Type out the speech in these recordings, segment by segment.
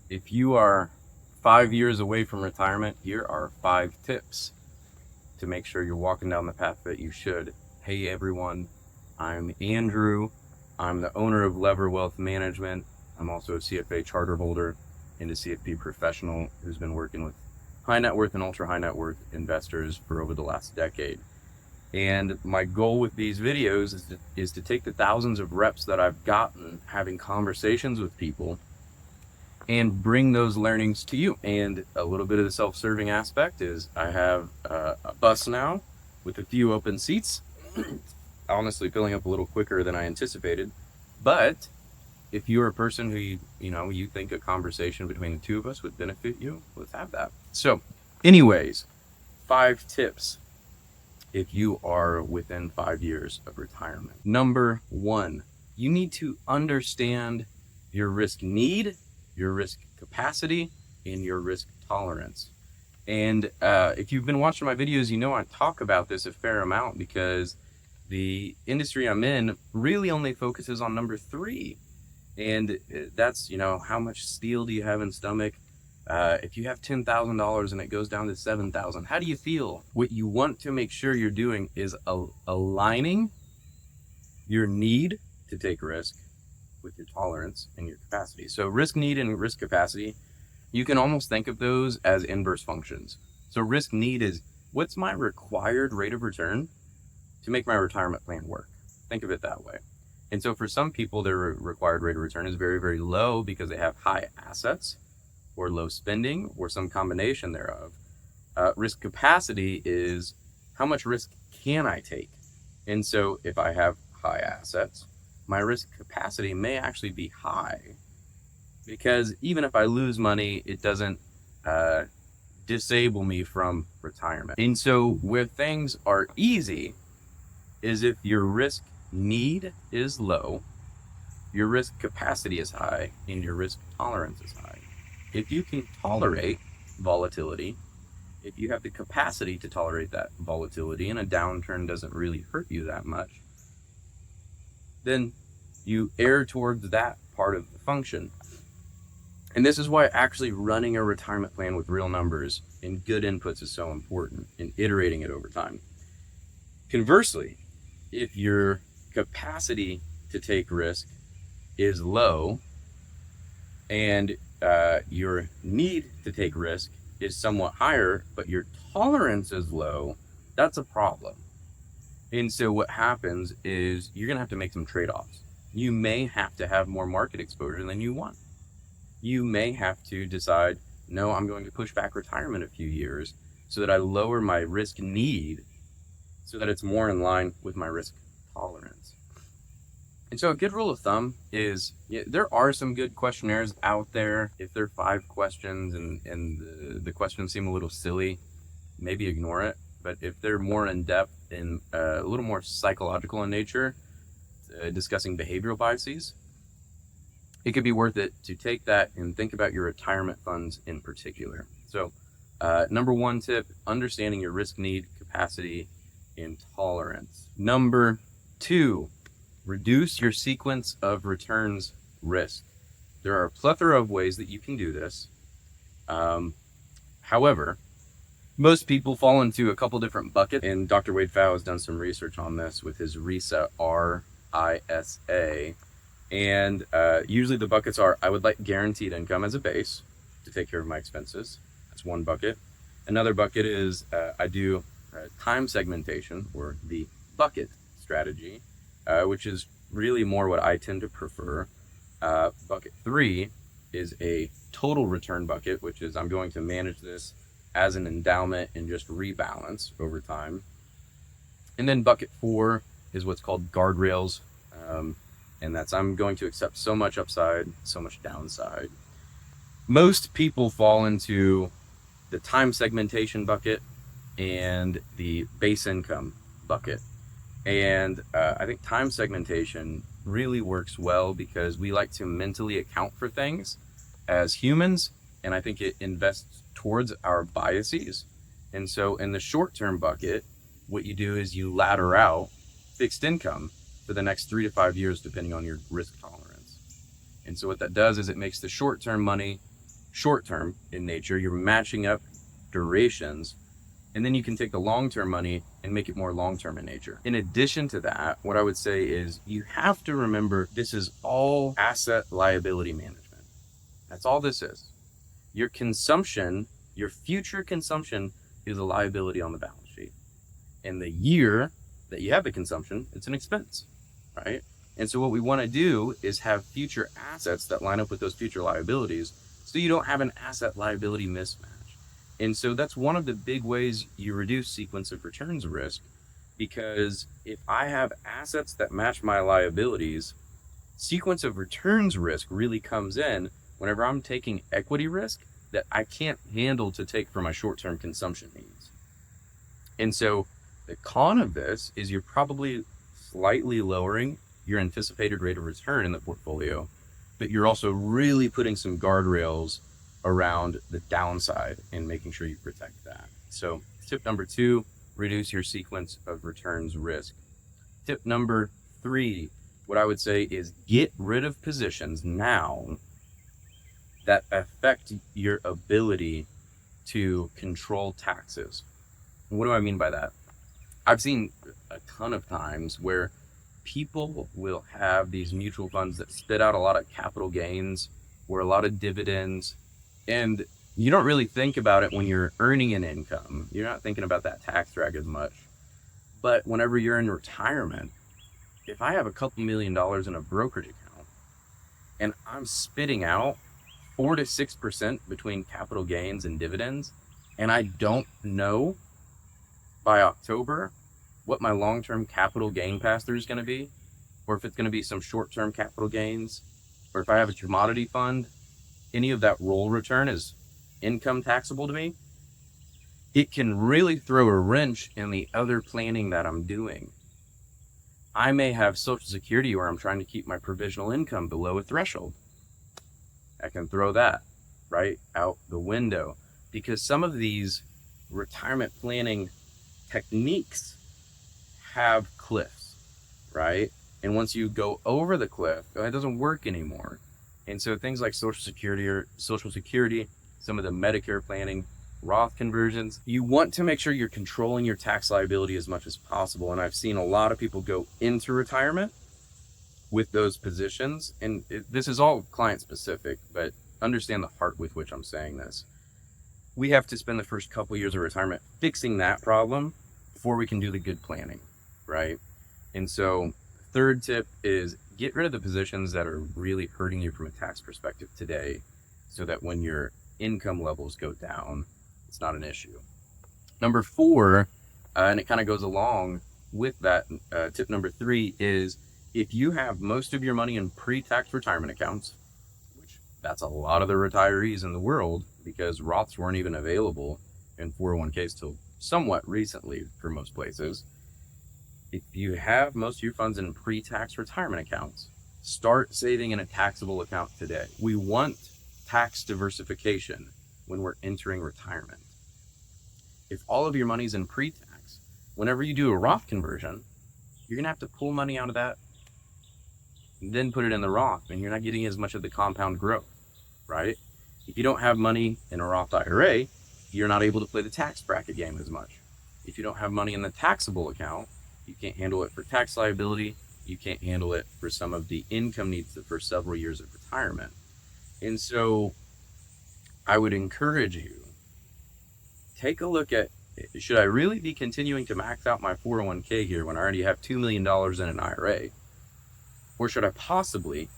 If you are 5 years away from retirement, here are 5 tips to make sure you're walking down the path that you should. Hey everyone, I'm Andrew. I'm the owner of Lever Wealth Management. I'm also a CFA Charterholder and a CFP professional who's been working with high net worth and ultra high net worth investors for over the last decade. And my goal with these videos is to take the thousands of reps that I've gotten having conversations with people and bring those learnings to you. And a little bit of the self-serving aspect is I have a bus now with a few open seats, honestly filling up a little quicker than I anticipated. But if you're a person who you think a conversation between the two of us would benefit you, let's have that. So anyways, 5 tips if you are within 5 years of retirement. Number 1, you need to understand your risk need, your risk capacity, and your risk tolerance. And if you've been watching my videos, you know I talk about this a fair amount because the industry I'm in really only focuses on number 3. And that's, how much steel do you have in stomach? If you have $10,000 and it goes down to $7,000, how do you feel? What you want to make sure you're doing is aligning your need to take risk with your tolerance and your capacity. So risk need and risk capacity, you can almost think of those as inverse functions. So risk need is, what's my required rate of return to make my retirement plan work? Think of it that way. And so for some people, their required rate of return is very, very low because they have high assets or low spending or some combination thereof. Risk capacity is, how much risk can I take? And so if I have high assets, my risk capacity may actually be high because even if I lose money, it doesn't disable me from retirement. And so where things are easy is if your risk need is low, your risk capacity is high, and your risk tolerance is high. If you can tolerate volatility, if you have the capacity to tolerate that volatility and a downturn doesn't really hurt you that much, then you err towards that part of the function. And this is why actually running a retirement plan with real numbers and good inputs is so important, and iterating it over time. Conversely, if your capacity to take risk is low and your need to take risk is somewhat higher, but your tolerance is low, that's a problem. And so what happens is you're going to have to make some trade-offs. You may have to have more market exposure than you want. You may have to decide, no, I'm going to push back retirement a few years so that I lower my risk need so that it's more in line with my risk tolerance. And so a good rule of thumb is, there are some good questionnaires out there. If they're 5 questions and the questions seem a little silly, maybe ignore it. But if they're more in depth and a little more psychological in nature, discussing behavioral biases, it could be worth it to take that and think about your retirement funds in particular. So number 1 tip, understanding your risk need, capacity, and tolerance. Number 2, reduce your sequence of returns risk. There are a plethora of ways that you can do this. However, most people fall into a couple different buckets, and Dr. Wade Pfau has done some research on this with his RISA, R-I-S-A. And usually the buckets are, I would like guaranteed income as a base to take care of my expenses. That's one bucket. Another bucket is I do time segmentation, or the bucket strategy, which is really more what I tend to prefer. Bucket 3 is a total return bucket, which is I'm going to manage this as an endowment and just rebalance over time. And then bucket 4 is what's called guardrails. And that's I'm going to accept so much upside, so much downside. Most people fall into the time segmentation bucket and the base income bucket. And I think time segmentation really works well because we like to mentally account for things as humans, and I think it invests towards our biases. And so in the short-term bucket, what you do is you ladder out fixed income for the next 3 to 5 years, depending on your risk tolerance. And so what that does is it makes the short-term money short-term in nature. You're matching up durations, and then you can take the long-term money and make it more long-term in nature. In addition to that, what I would say is you have to remember this is all asset liability management. That's all this is. Your consumption, your future consumption is a liability on the balance sheet. And the year that you have the consumption, it's an expense, right? And so what we want to do is have future assets that line up with those future liabilities so you don't have an asset liability mismatch. And so that's one of the big ways you reduce sequence of returns risk, because if I have assets that match my liabilities, sequence of returns risk really comes in whenever I'm taking equity risk that I can't handle to take for my short-term consumption needs. And so the con of this is you're probably slightly lowering your anticipated rate of return in the portfolio, but you're also really putting some guardrails around the downside and making sure you protect that. So tip number 2, reduce your sequence of returns risk. Tip number 3, what I would say is get rid of positions now that affect your ability to control taxes. What do I mean by that? I've seen a ton of times where people will have these mutual funds that spit out a lot of capital gains or a lot of dividends, and you don't really think about it when you're earning an income. You're not thinking about that tax drag as much. But whenever you're in retirement, if I have a couple $1 million in a brokerage account and I'm spitting out 4 to 6% between capital gains and dividends, and I don't know by October what my long-term capital gain pass-through is going to be, or if it's going to be some short-term capital gains, or if I have a commodity fund, any of that roll return is income taxable to me, it can really throw a wrench in the other planning that I'm doing. I may have Social Security where I'm trying to keep my provisional income below a threshold. I can throw that right out the window, because some of these retirement planning techniques have cliffs, right? And once you go over the cliff, it doesn't work anymore. And so things like Social Security, some of the Medicare planning, Roth conversions, you want to make sure you're controlling your tax liability as much as possible. And I've seen a lot of people go into retirement with those positions. And this is all client specific, but understand the heart with which I'm saying this. We have to spend the first couple years of retirement fixing that problem before we can do the good planning, right? And so third tip is get rid of the positions that are really hurting you from a tax perspective today, so that when your income levels go down, it's not an issue. Number 4, and it kind of goes along with that, tip number 3 is if you have most of your money in pre-tax retirement accounts, which that's a lot of the retirees in the world, because Roths weren't even available in 401ks till somewhat recently for most places. If you have most of your funds in pre-tax retirement accounts, start saving in a taxable account today. We want tax diversification when we're entering retirement. If all of your money's in pre-tax, whenever you do a Roth conversion, you're gonna have to pull money out of that and then put it in the Roth, and you're not getting as much of the compound growth, right? If you don't have money in a Roth IRA, you're not able to play the tax bracket game as much. If you don't have money in the taxable account, you can't handle it for tax liability. You can't handle it for some of the income needs for several years of retirement. And so I would encourage you, take a look at, should I really be continuing to max out my 401k here when I already have $2 million in an IRA? Or should I possibly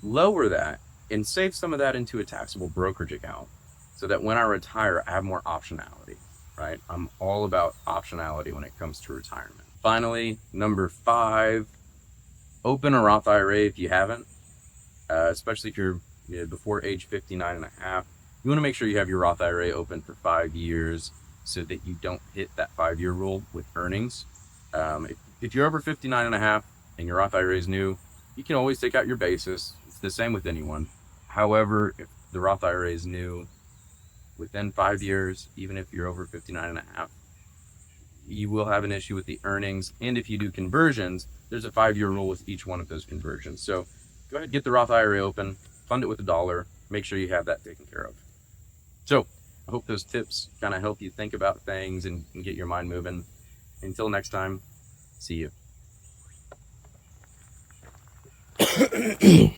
lower that and save some of that into a taxable brokerage account so that when I retire, I have more optionality, right? I'm all about optionality when it comes to retirement. Finally, number 5, open a Roth IRA if you haven't, especially if you're before age 59 and a half. You want to make sure you have your Roth IRA open for 5 years so that you don't hit that 5-year rule with earnings. If you're over 59 and a half and your Roth IRA is new, you can always take out your basis. It's the same with anyone. However, if the Roth IRA is new, within 5 years, even if you're over 59 and a half, you will have an issue with the earnings. And if you do conversions, there's a 5-year rule with each one of those conversions. So go ahead, get the Roth IRA open, fund it with $1, make sure you have that taken care of. So I hope those tips kind of help you think about things and get your mind moving. Until next time, see you.